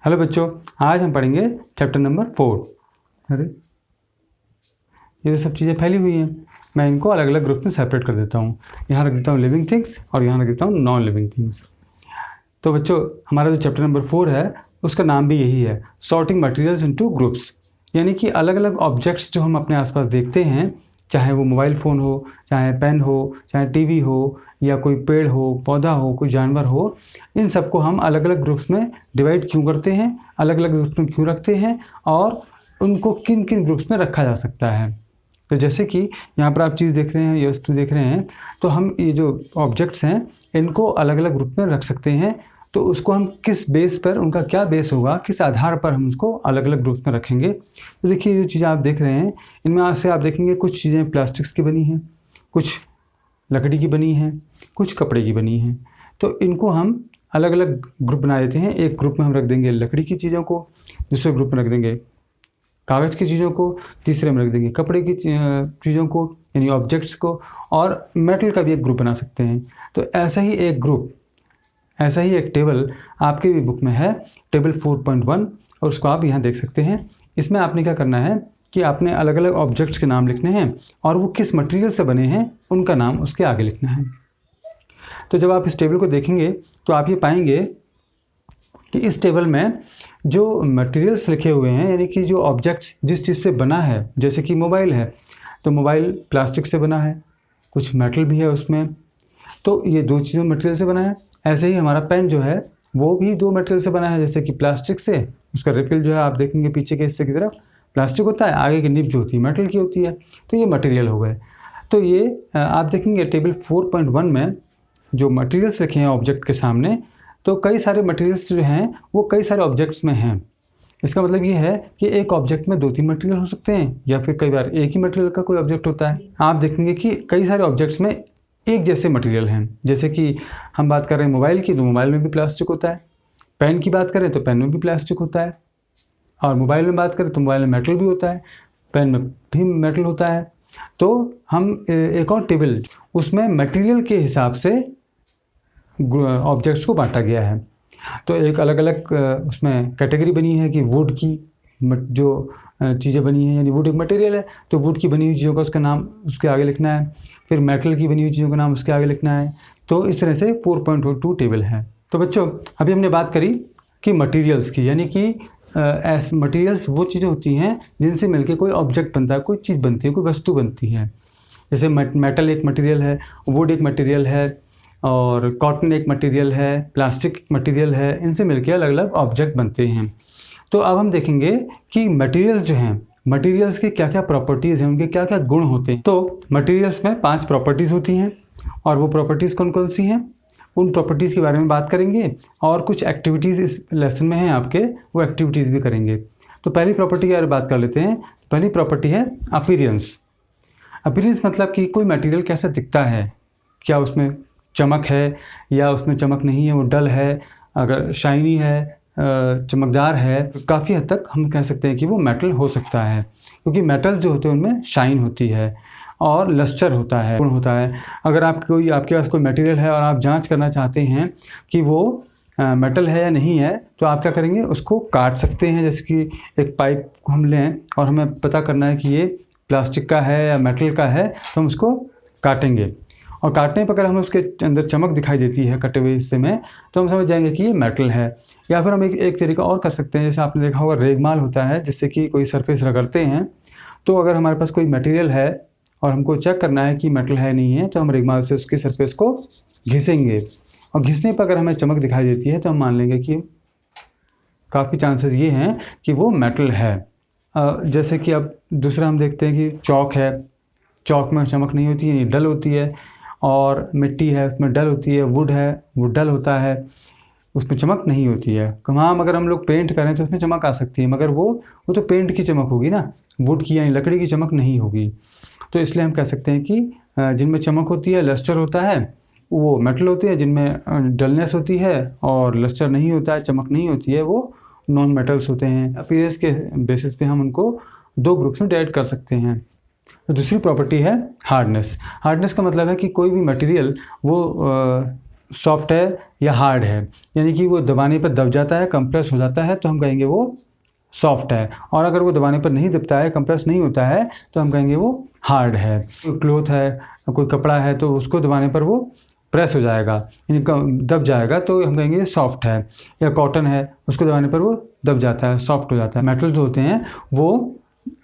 Hello बच्चों, आज हम पढ़ेंगे चैप्टर नंबर 4। अरे ये तो सब चीज़ें फैली हुई हैं, मैं इनको अलग अलग ग्रुप में सेपरेट कर देता हूँ। यहाँ रख देता हूँ लिविंग थिंग्स और यहाँ रख देता हूँ नॉन लिविंग थिंग्स। तो बच्चों, हमारा जो चैप्टर नंबर 4 है उसका नाम भी यही है, सॉर्टिंग मटेरियल्स इनटू ग्रुप्स। यानी कि अलग अलग ऑब्जेक्ट्स जो हम अपने आसपास देखते हैं, चाहे वो मोबाइल फ़ोन हो, चाहे पेन हो, चाहे टीवी हो, या कोई पेड़ हो, पौधा हो, कोई जानवर हो, इन सबको हम अलग अलग ग्रुप्स में डिवाइड क्यों करते हैं, अलग अलग ग्रुप्स में क्यों रखते हैं और उनको किन किन ग्रुप्स में रखा जा सकता है। तो जैसे कि यहाँ पर आप चीज़ देख रहे हैं, ये वस्तु देख रहे हैं, तो हम ये जो ऑब्जेक्ट्स हैं इनको अलग अलग ग्रुप में रख सकते हैं। तो उसको हम किस बेस पर, उनका क्या बेस होगा, किस आधार पर हम उसको अलग अलग ग्रुप में रखेंगे। तो देखिए, जो चीज़ें आप देख रहे हैं इनमें से आप देखेंगे कुछ चीज़ें प्लास्टिक्स की बनी हैं, कुछ लकड़ी की बनी हैं, कुछ कपड़े की बनी हैं। तो इनको हम अलग अलग ग्रुप बना देते हैं। एक ग्रुप में हम रख देंगे लकड़ी की चीज़ों को, दूसरे ग्रुप में रख देंगे कागज़ की चीज़ों को, तीसरे में रख देंगे कपड़े की चीज़ों को यानी ऑब्जेक्ट्स को, और मेटल का भी एक ग्रुप बना सकते हैं। तो ऐसा ही एक ग्रुप, ऐसा ही एक टेबल आपके भी बुक में है, टेबल 4.1, और उसको आप यहाँ देख सकते हैं। इसमें आपने क्या करना है कि आपने अलग अलग ऑब्जेक्ट्स के नाम लिखने हैं और वो किस मटेरियल से बने हैं उनका नाम उसके आगे लिखना है। तो जब आप इस टेबल को देखेंगे तो आप ये पाएंगे कि इस टेबल में जो मटेरियल्स लिखे हुए हैं, यानी कि जो ऑब्जेक्ट्स जिस चीज़ से बना है, जैसे कि मोबाइल है तो मोबाइल प्लास्टिक से बना है, कुछ मेटल भी है उसमें, तो ये दो चीज़ों मटेरियल से बना है। ऐसे ही हमारा पेन जो है वो भी दो मटेरियल से बना है, जैसे कि प्लास्टिक से, उसका रिफिल जो है आप देखेंगे पीछे के हिस्से की तरफ प्लास्टिक होता है, आगे की निब जो होती है मेटल की होती है। तो ये मटेरियल हो गए। तो ये आप देखेंगे टेबल 4.1 में जो मटेरियल्स रखे हैं ऑब्जेक्ट के सामने, तो कई सारे मटेरियल्स जो हैं वो कई सारे ऑब्जेक्ट्स में हैं। इसका मतलब ये है कि एक ऑब्जेक्ट में 2-3 मटेरियल हो सकते हैं, या फिर कई बार एक ही मटेरियल का कोई ऑब्जेक्ट होता है। आप देखेंगे कि कई सारे ऑब्जेक्ट्स में एक जैसे मटेरियल हैं। जैसे कि हम बात कर रहे हैं मोबाइल की, तो मोबाइल में भी प्लास्टिक होता है। पेन की बात करें तो पेन में भी प्लास्टिक होता है, और मोबाइल में बात करें तो मोबाइल में मेटल भी होता है, पेन में भी मेटल होता है। तो हम एक और टेबल, उसमें मटेरियल के हिसाब से ऑब्जेक्ट्स को बांटा गया है। तो एक अलग अलग उसमें कैटेगरी बनी है कि वुड की जो चीज़ें बनी हैं, यानी वुड एक मटेरियल है तो वुड की बनी हुई चीज़ों का उसका नाम उसके आगे लिखना है, फिर मेटल की बनी हुई चीज़ों का नाम उसके आगे लिखना है। तो इस तरह से 4.2 टेबल है। तो बच्चों, अभी हमने बात करी कि मटेरियल्स की, यानी कि ऐसे मटेरियल्स वो चीज़ें होती हैं जिनसे मिलकर कोई ऑब्जेक्ट बनता है, कोई चीज़ बनती है, कोई वस्तु बनती है। जैसे मेटल एक मटेरियल है, वुड एक मटेरियल है, और कॉटन एक मटेरियल है, प्लास्टिक मटेरियल है, इनसे मिलकर अलग अलग ऑब्जेक्ट बनते हैं। तो अब हम देखेंगे कि मटेरियल्स जो हैं, मटेरियल्स की क्या क्या प्रॉपर्टीज़ हैं, उनके क्या क्या गुण होते हैं। तो मटेरियल्स में 5 प्रॉपर्टीज़ होती हैं, और वो प्रॉपर्टीज़ कौन कौन सी हैं उन प्रॉपर्टीज़ के बारे में बात करेंगे, और कुछ एक्टिविटीज़ इस लेसन में हैं आपके, वो एक्टिविटीज़ भी करेंगे। तो पहली प्रॉपर्टी की बारे में बात कर लेते हैं। पहली प्रॉपर्टी है अपीयरेंस। अपीयरेंस मतलब कि कोई मटेरियल कैसा दिखता है, क्या उसमें चमक है या उसमें चमक नहीं है, वो डल है, अगर शाइनी है, चमकदार है, तो काफ़ी हद तक हम कह सकते हैं कि वो मेटल हो सकता है, क्योंकि मेटल्स जो होते हैं उनमें शाइन होती है और लस्टर होता है, गुण होता है। अगर आपके पास कोई मटेरियल है और आप जांच करना चाहते हैं कि वो मेटल है या नहीं है, तो आप क्या करेंगे, उसको काट सकते हैं। जैसे कि एक पाइप को हम लें और हमें पता करना है कि ये प्लास्टिक का है या मेटल का है, तो हम उसको काटेंगे, और काटने पर अगर हमें उसके अंदर चमक दिखाई देती है कटे हुए हिस्से में, तो हम समझ जाएंगे कि ये मेटल है। या फिर हम एक तरीका और कर सकते हैं, जैसे आपने देखा होगा रेगमाल होता है, जिससे कि कोई सरफेस रगड़ते हैं। तो अगर हमारे पास कोई मटेरियल है और हमको चेक करना है कि मेटल है नहीं है, तो हम रेगमाल से उसकी सरफेस को घिसेंगे, और घिसने पर अगर हमें चमक दिखाई देती है तो हम मान लेंगे कि काफ़ी चांसेस ये हैं कि वो मेटल है। जैसे कि अब दूसरा हम देखते हैं कि चौक है, चौक में चमक नहीं होती है, डल होती है, और मिट्टी है उसमें डल होती है, वुड है वो डल होता है, उसमें चमक नहीं होती है। वहाँ अगर हम लोग पेंट करें तो उसमें चमक आ सकती है, मगर वो तो पेंट की चमक होगी ना, वुड की यानी लकड़ी की चमक नहीं होगी। तो इसलिए हम कह सकते हैं कि जिनमें चमक होती है, लस्टर होता है, वो मेटल होती है। जिनमें डलनेस होती है और लस्टर नहीं होता है, चमक नहीं होती है, वो नॉन मेटल्स होते हैं। अपीयरेंस के बेसिस पे हम उनको 2 ग्रुप्स में डिवाइड कर सकते हैं। तो दूसरी प्रॉपर्टी है हार्डनेस। हार्डनेस का मतलब है कि कोई भी मटेरियल वो सॉफ्ट है या हार्ड है, यानी कि वो दबाने पर दब जाता है, कंप्रेस हो जाता है, तो हम कहेंगे वो सॉफ्ट है। और अगर वो दबाने पर नहीं दबता है, कंप्रेस नहीं होता है, तो हम कहेंगे वो हार्ड है। कोई क्लॉथ है, कोई कपड़ा है, तो उसको दबाने पर वो प्रेस हो जाएगा, यानी दब जाएगा, तो हम कहेंगे सॉफ्ट है। या कॉटन है, उसको दबाने पर वो दब जाता है, सॉफ्ट हो जाता है। मेटल जो होते हैं वो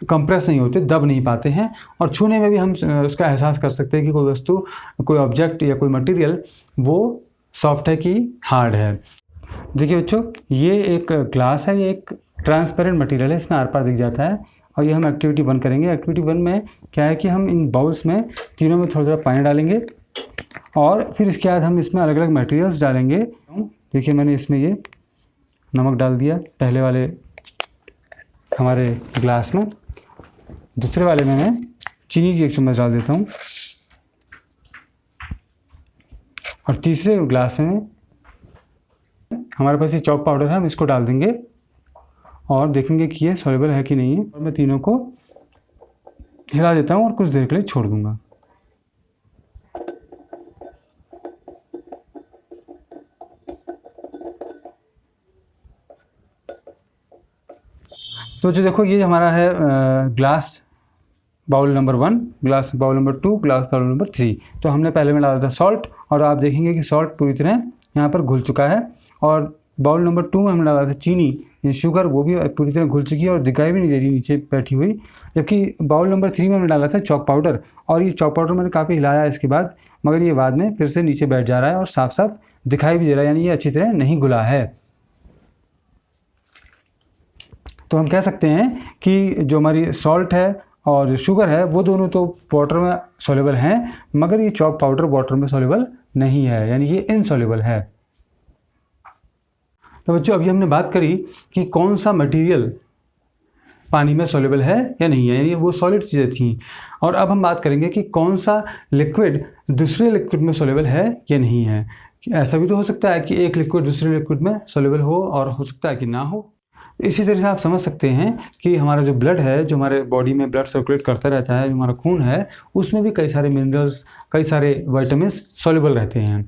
कंप्रेस नहीं होते, दब नहीं पाते हैं, और छूने में भी हम उसका एहसास कर सकते हैं कि कोई वस्तु, कोई ऑब्जेक्ट या कोई मटेरियल वो सॉफ्ट है कि हार्ड है। देखिए बच्चों, ये एक ग्लास है, ये एक ट्रांसपेरेंट मटेरियल है, इसमें आर पार दिख जाता है। और ये हम एक्टिविटी 1 करेंगे। एक्टिविटी 1 में क्या है कि हम इन बाउल्स में तीनों में थोड़ा थोड़ा पानी डालेंगे, और फिर इसके बाद हम इसमें अलग अलग मटेरियल्स डालेंगे। देखिए मैंने इसमें ये नमक डाल दिया पहले वाले हमारे ग्लास में। दूसरे वाले में मैं चीनी की 1 चम्मच डाल देता हूँ, और तीसरे ग्लास में हमारे पास ये चॉक पाउडर है, हम इसको डाल देंगे और देखेंगे कि ये सॉल्युबल है कि नहीं है। और मैं तीनों को हिला देता हूँ और कुछ देर के लिए छोड़ दूंगा। तो जो देखो, ये हमारा है glass bowl number 1, glass bowl number 2, glass bowl number 3। तो हमने पहले में डाला था सॉल्ट, और आप देखेंगे कि सॉल्ट पूरी तरह यहाँ पर घुल चुका है। और बाउल नंबर 2 में हमने डाला था चीनी, ये शुगर, वो भी पूरी तरह घुल चुकी है और दिखाई भी नहीं दे रही नीचे बैठी हुई। जबकि बाउल नंबर 3 में हमने डाला था चॉक पाउडर, और ये चॉक पाउडर मैंने काफ़ी हिलाया इसके बाद, मगर ये बाद में फिर से नीचे बैठ जा रहा है और साफ साफ दिखाई भी दे रहा है, यानी ये अच्छी तरह नहीं घुला है। तो हम कह सकते हैं कि जो हमारी सॉल्ट है और जो शुगर है वो दोनों तो वाटर में सॉल्युबल हैं, मगर ये चॉक पाउडर वाटर में सॉल्युबल नहीं है, यानी ये इनसॉल्युबल है। तो बच्चों, अभी हमने बात करी कि कौन सा मटेरियल पानी में सॉल्युबल है या नहीं है, यानी वो सॉलिड चीज़ें थी। और अब हम बात करेंगे कि कौन सा लिक्विड दूसरे लिक्विड में सॉल्युबल है या नहीं है। ऐसा भी तो हो सकता है कि एक लिक्विड दूसरे लिक्विड में सॉल्युबल हो, और हो सकता है कि ना हो। इसी तरह से आप समझ सकते हैं कि हमारा जो ब्लड है, जो हमारे बॉडी में ब्लड सर्कुलेट करता रहता है, जो हमारा खून है, उसमें भी कई सारे मिनरल्स, कई सारे विटामिन्स सॉल्युबल रहते हैं।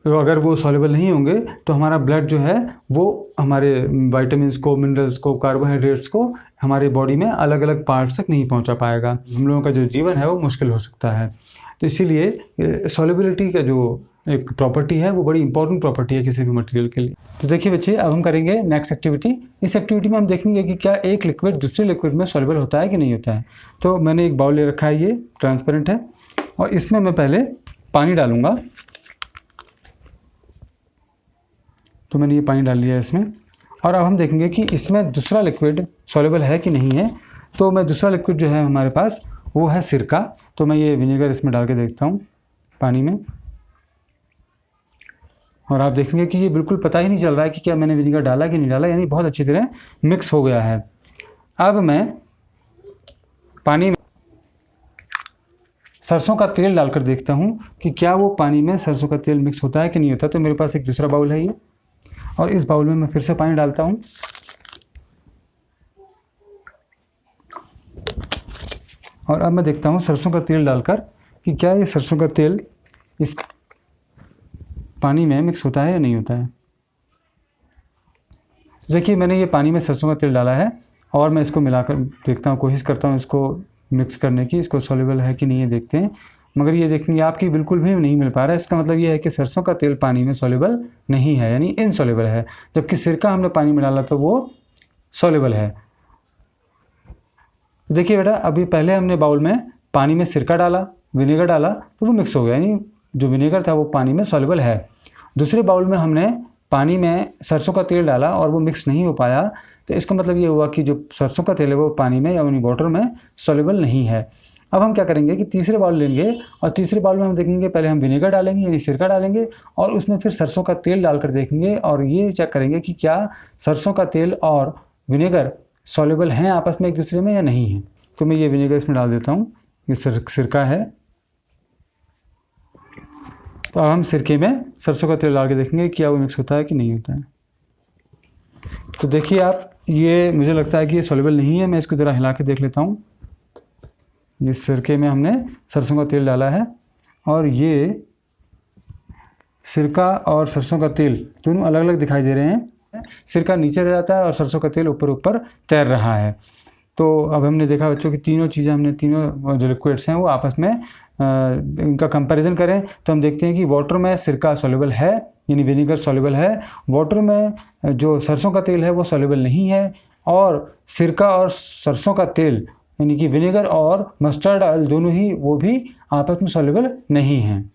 तो अगर वो सॉल्युबल नहीं होंगे तो हमारा ब्लड जो है वो हमारे विटामिन्स को, मिनरल्स को, कार्बोहाइड्रेट्स को हमारे बॉडी में अलग अलग पार्ट्स तक नहीं पहुंचा पाएगा। हम लोगों का जो जीवन है वो मुश्किल हो सकता है। तो इसीलिए सॉल्युबिलिटी का जो एक प्रॉपर्टी है वो बड़ी इंपॉर्टेंट प्रॉपर्टी है किसी भी मटेरियल के लिए। तो देखिए बच्चे, अब हम करेंगे नेक्स्ट एक्टिविटी। इस एक्टिविटी में हम देखेंगे कि क्या एक लिक्विड दूसरे लिक्विड में सॉल्युबल होता है कि नहीं होता है। तो मैंने एक बाउल ले रखा है, ये ट्रांसपेरेंट है, और इसमें मैं पहले पानी डालूंगा। तो मैंने ये पानी डाल लिया इसमें, और अब हम देखेंगे कि इसमें दूसरा लिक्विड सॉल्युबल है कि नहीं है। तो मैं दूसरा लिक्विड जो है हमारे पास वो है सिरका। तो मैं ये विनेगर इसमें डाल के देखता हूँ पानी में, और आप देखेंगे कि ये बिल्कुल पता ही नहीं चल रहा है कि क्या मैंने विनेगर डाला कि नहीं डाला, यानी बहुत अच्छी तरह मिक्स हो गया है। अब मैं पानी में सरसों का तेल डालकर देखता हूँ कि क्या वो पानी में सरसों का तेल मिक्स होता है कि नहीं होता। तो मेरे पास एक दूसरा बाउल है ये, और इस बाउल में मैं फिर से पानी डालता हूँ, और अब मैं देखता हूँ सरसों का तेल डालकर कि क्या ये सरसों का तेल इस पानी में मिक्स होता है या नहीं होता है। देखिए, मैंने ये पानी में सरसों का तेल डाला है, और मैं इसको मिलाकर देखता हूँ, कोशिश करता हूँ इसको मिक्स करने की, इसको सॉल्युबल है कि नहीं है देखते हैं। मगर ये देखेंगे आपकी बिल्कुल भी नहीं मिल पा रहा है। इसका मतलब ये है कि सरसों का तेल पानी में सॉल्युबल नहीं है, यानी इनसॉल्युबल है। जबकि सिरका हमने पानी में डाला तो वो सॉल्युबल है। देखिए बेटा, अभी पहले हमने बाउल में पानी में सिरका डाला, विनेगर डाला, तो वो मिक्स हो गया, यानी जो विनेगर था वो पानी में सॉल्युबल है। दूसरे बाउल में हमने पानी में सरसों का तेल डाला और वो मिक्स नहीं हो पाया, तो इसका मतलब ये हुआ कि जो सरसों का तेल है वो पानी में या वाटर में सॉल्युबल नहीं है। अब हम क्या करेंगे कि तीसरे बाउल लेंगे, और तीसरे बाउल में हम देखेंगे, पहले हम विनेगर डालेंगे यानी सिरका डालेंगे, और उसमें फिर सरसों का तेल डालकर देखेंगे, और ये चेक करेंगे कि क्या सरसों का तेल और विनेगर सॉल्युबल हैं आपस में एक दूसरे में या नहीं है। तो मैं ये विनेगर इसमें डाल देता हूँ, ये सिरका है। तो अब हम सिरके में सरसों का तेल डाल के देखेंगे क्या वो मिक्स होता है कि नहीं होता है। तो देखिए आप, ये मुझे लगता है कि ये सॉल्युबल नहीं है। मैं इसको ज़रा हिला के देख लेता हूँ। ये सिरके में हमने सरसों का तेल डाला है, और ये सिरका और सरसों का तेल दोनों अलग अलग दिखाई दे रहे हैं। सिरका नीचे रह जाता है और सरसों का तेल ऊपर ऊपर तैर रहा है। तो अब हमने देखा बच्चों कि तीनों चीज़ें, हमने तीनों जो लिक्विड्स हैं वो आपस में इनका कंपैरिजन करें तो हम देखते हैं कि वाटर में सिरका सॉल्युबल है, यानी विनेगर सॉल्युबल है। वाटर में जो सरसों का तेल है वो सॉल्युबल नहीं है। और सिरका और सरसों का तेल यानी कि विनेगर और मस्टर्ड ऑयल दोनों ही वो भी आपस में सॉल्युबल नहीं हैं।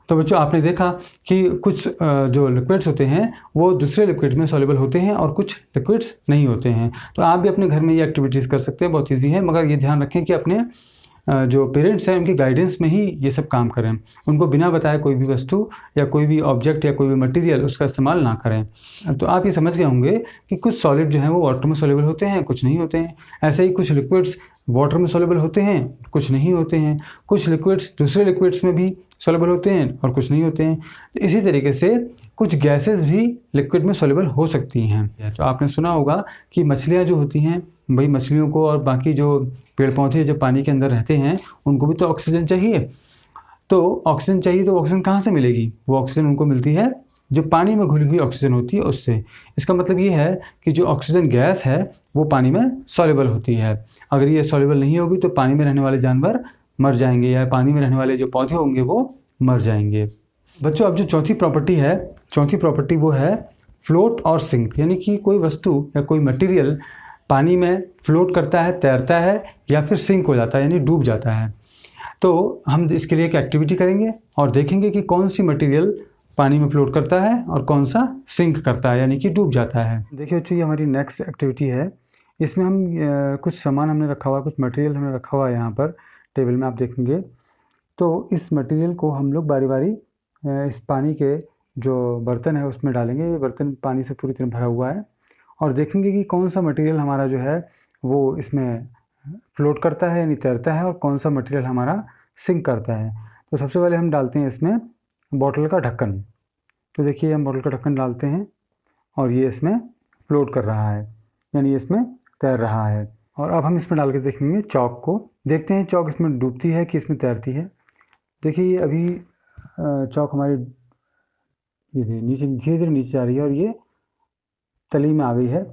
तो बच्चों आपने देखा कि कुछ जो लिक्विड्स होते हैं वो दूसरे लिक्विड में सॉल्युबल होते हैं और कुछ लिक्विड्स नहीं होते हैं। तो आप भी अपने घर में ये एक्टिविटीज़ कर सकते हैं, बहुत ईजी है, मगर ये ध्यान रखें कि अपने जो पेरेंट्स हैं उनकी गाइडेंस में ही ये सब काम करें। उनको बिना बताए कोई भी वस्तु या कोई भी ऑब्जेक्ट या कोई भी मटेरियल उसका इस्तेमाल ना करें। तो आप ये समझ गए होंगे कि कुछ सॉलिड जो हैं वो वाटर में सॉल्युबल होते हैं, कुछ नहीं होते हैं। ऐसे ही कुछ लिक्विड्स वाटर में सॉल्युबल होते हैं, कुछ नहीं होते हैं। कुछ लिक्विड्स दूसरे लिक्विड्स में भी सॉल्युबल होते हैं और कुछ नहीं होते हैं। तो इसी तरीके से कुछ गैसेस भी लिक्विड में सॉल्युबल हो सकती हैं। तो आपने सुना होगा कि मछलियाँ जो होती हैं, भाई मछलियों को और बाकी जो पेड़ पौधे जब पानी के अंदर रहते हैं उनको भी तो ऑक्सीजन चाहिए। तो ऑक्सीजन चाहिए तो ऑक्सीजन कहाँ से मिलेगी? वो ऑक्सीजन उनको मिलती है जो पानी में घुली हुई ऑक्सीजन होती है उससे। इसका मतलब ये है कि जो ऑक्सीजन गैस है वो पानी में सॉल्युबल होती है। अगर ये सॉल्युबल नहीं होगी तो पानी में रहने वाले जानवर मर जाएंगे या पानी में रहने वाले जो पौधे होंगे वो मर जाएंगे। बच्चों अब जो चौथी प्रॉपर्टी वो है फ्लोट और सिंक, यानी कि कोई वस्तु या कोई मटेरियल पानी में फ्लोट करता है, तैरता है या फिर सिंक हो जाता है यानी डूब जाता है। तो हम इसके लिए एक एक्टिविटी करेंगे और देखेंगे कि कौन सी मटेरियल पानी में फ्लोट करता है और कौन सा सिंक करता है यानी कि डूब जाता है। देखिए बच्चों ये हमारी नेक्स्ट एक्टिविटी है। इसमें हम कुछ सामान हमने रखा हुआ है, कुछ मटेरियल हमने रखा हुआ है यहाँ पर टेबल में आप देखेंगे। तो इस मटेरियल को हम लोग बारी बारी इस पानी के जो बर्तन है उसमें डालेंगे। ये बर्तन पानी से पूरी तरह भरा हुआ है और देखेंगे कि कौन सा मटेरियल हमारा जो है वो इसमें फ्लोट करता है यानी तैरता है और कौन सा मटेरियल हमारा सिंक करता है। तो सबसे पहले हम डालते हैं इसमें बॉटल का ढक्कन। तो देखिए हम बॉटल का ढक्कन डालते हैं और ये इसमें फ्लोट कर रहा है यानी इसमें तैर रहा है। और अब हम इसमें डाल के देखेंगे चॉक को, देखते हैं चॉक इसमें डूबती है कि इसमें तैरती है। देखिए ये अभी चॉक हमारी ये नीचे धीरे धीरे नीचे जा रही है और ये तली में आ गई है।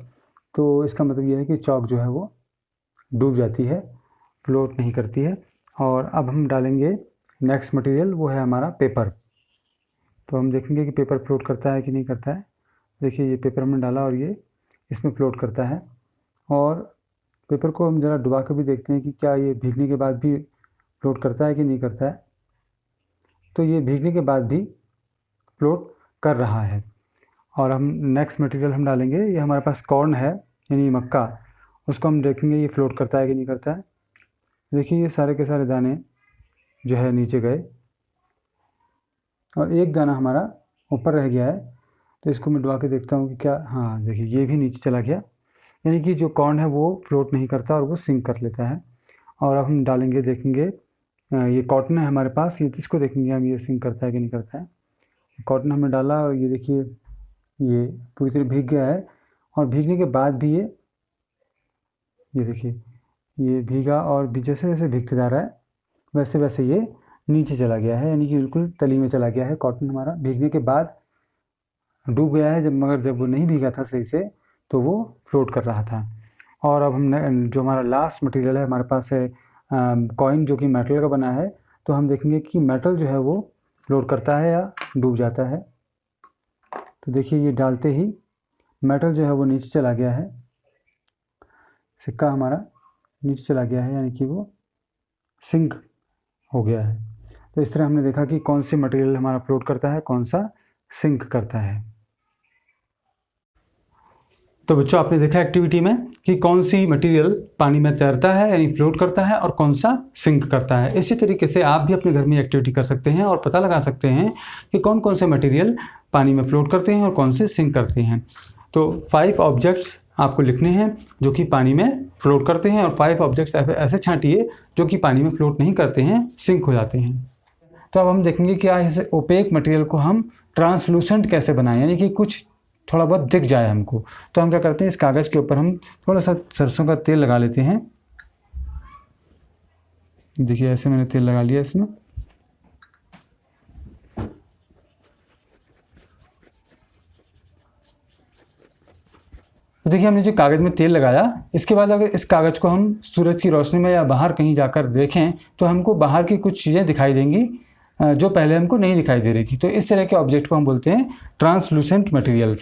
तो इसका मतलब ये है कि चॉक जो है वो डूब जाती है, फ्लोट नहीं करती है। और अब हम डालेंगे नेक्स्ट मटेरियल, वो है हमारा पेपर। तो हम देखेंगे कि पेपर फ्लोट करता है कि नहीं करता है। देखिए ये पेपर हमने डाला और ये इसमें फ्लोट करता है। और पेपर को हम ज़रा डुबा कर भी देखते हैं कि क्या ये भीगने के बाद भी फ्लोट करता है कि नहीं करता है। तो ये भीगने के बाद भी फ्लोट कर रहा है। और हम नेक्स्ट मटेरियल हम डालेंगे, ये हमारे पास कॉर्न है यानी मक्का, उसको हम देखेंगे ये फ्लोट करता है कि नहीं करता है। देखिए ये सारे के सारे दाने जो है नीचे गए और एक दाना हमारा ऊपर रह गया है। तो इसको मैं डुबा के देखता हूँ कि क्या, हाँ देखिए ये भी नीचे चला गया, यानी कि जो कॉर्न है वो फ्लोट नहीं करता और वो सिंक कर लेता है। और अब हम डालेंगे, देखेंगे ये कॉटन है हमारे पास, ये इसको देखेंगे हम ये सिंक करता है कि नहीं करता है। कॉटन हमने डाला और ये देखिए ये पूरी तरह भीग गया है। और भीगने के बाद भी ये देखिए ये भीगा और जैसे जैसे भीगते जा रहा है वैसे वैसे ये नीचे चला गया है, यानी कि बिल्कुल तली में चला गया है। कॉटन हमारा भीगने के बाद डूब गया है, मगर जब वो नहीं भीगा था सही से तो वो फ्लोट कर रहा था। और अब हमने जो हमारा लास्ट मटेरियल है हमारे पास है कॉइन, जो कि मेटल का बना है। तो हम देखेंगे कि मेटल जो है वो फ्लोट करता है या डूब जाता है। तो देखिए ये डालते ही मेटल जो है वो नीचे चला गया है, सिक्का हमारा नीचे चला गया है, यानी कि वो सिंक हो गया है। तो इस तरह हमने देखा कि कौन सी मटेरियल हमारा फ्लोट करता है, कौन सा सिंक करता है। तो बच्चों आपने देखा एक्टिविटी में कि कौन सी मटेरियल पानी में तैरता है यानी फ्लोट करता है और कौन सा सिंक करता है। इसी तरीके से आप भी अपने घर में एक्टिविटी कर सकते हैं और पता लगा सकते हैं कि कौन कौन से मटेरियल पानी में फ्लोट करते हैं और कौन से सिंक करते हैं। तो 5 ऑब्जेक्ट्स आपको लिखने हैं जो कि पानी में फ्लोट करते हैं और 5 ऑब्जेक्ट्स ऐसे छांटिए जो कि पानी में फ्लोट नहीं करते हैं, सिंक हो जाते हैं। तो अब हम देखेंगे कि इस ओपेक मटेरियल को हम ट्रांसलूसेंट कैसे बनाएं, यानी कि कुछ थोड़ा बहुत दिख जाए हमको। तो हम क्या करते हैं, इस कागज़ के ऊपर हम थोड़ा सा सरसों का तेल लगा लेते हैं। देखिए ऐसे मैंने तेल लगा लिया इसमें। तो देखिए हमने जो कागज़ में तेल लगाया, इसके बाद अगर इस कागज़ को हम सूरज की रोशनी में या बाहर कहीं जाकर देखें तो हमको बाहर की कुछ चीज़ें दिखाई देंगी जो पहले हमको नहीं दिखाई दे रही थी। तो इस तरह के ऑब्जेक्ट को हम बोलते हैं ट्रांसलूसेंट मटेरियल।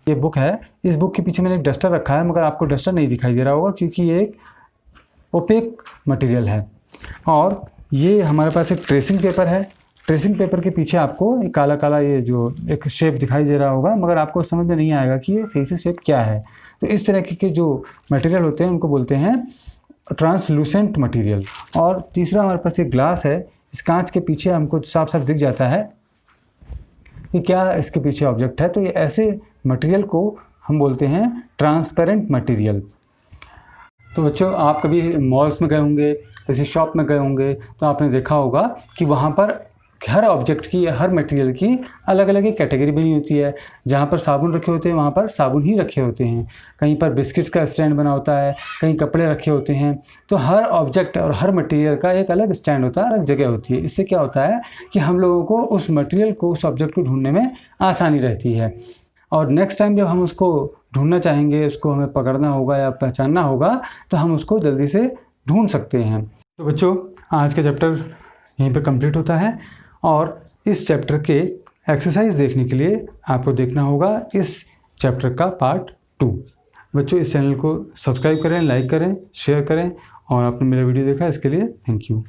ये बुक है, इस बुक के पीछे मैंने एक डस्टर रखा है, मगर आपको डस्टर नहीं दिखाई दे रहा होगा क्योंकि ये एक ओपेक मटेरियल है। और ये हमारे पास एक ट्रेसिंग पेपर है। ट्रेसिंग पेपर के पीछे आपको एक काला काला ये जो एक शेप दिखाई दे रहा होगा, मगर आपको समझ में नहीं आएगा कि ये सही से शेप क्या है। तो इस तरह के जो मटेरियल होते हैं उनको बोलते हैं ट्रांसलूसेंट मटेरियल। और तीसरा हमारे पास एक ग्लास है, इस कांच के पीछे हमको साफ साफ दिख जाता है कि क्या इसके पीछे ऑब्जेक्ट है। तो ये ऐसे मटेरियल को हम बोलते हैं ट्रांसपेरेंट मटेरियल। तो बच्चों, आप कभी मॉल्स में गए होंगे, किसी शॉप में गए होंगे, तो आपने देखा होगा कि वहाँ पर हर ऑब्जेक्ट की या हर मटेरियल की अलग अलग एक कैटेगरी बनी होती है। जहाँ पर साबुन रखे होते हैं वहाँ पर साबुन ही रखे होते हैं, कहीं पर बिस्किट्स का स्टैंड बना होता है, कहीं कपड़े रखे होते हैं। तो हर ऑब्जेक्ट और हर मटेरियल का एक अलग स्टैंड होता है, अलग जगह होती है। इससे क्या होता है कि हम लोगों को उस मटेरियल को, उस ऑब्जेक्ट को ढूंढने में आसानी रहती है। और नेक्स्ट टाइम जब हम उसको ढूंढना चाहेंगे, उसको हमें पकड़ना होगा या पहचानना होगा, तो हम उसको जल्दी से ढूंढ सकते हैं। तो बच्चों, आज का चैप्टर यहीं पर कंप्लीट होता है। और इस चैप्टर के एक्सरसाइज देखने के लिए आपको देखना होगा इस चैप्टर का पार्ट 2। बच्चों, इस चैनल को सब्सक्राइब करें, लाइक करें, शेयर करें, और आपने मेरा वीडियो देखा इसके लिए थैंक यू।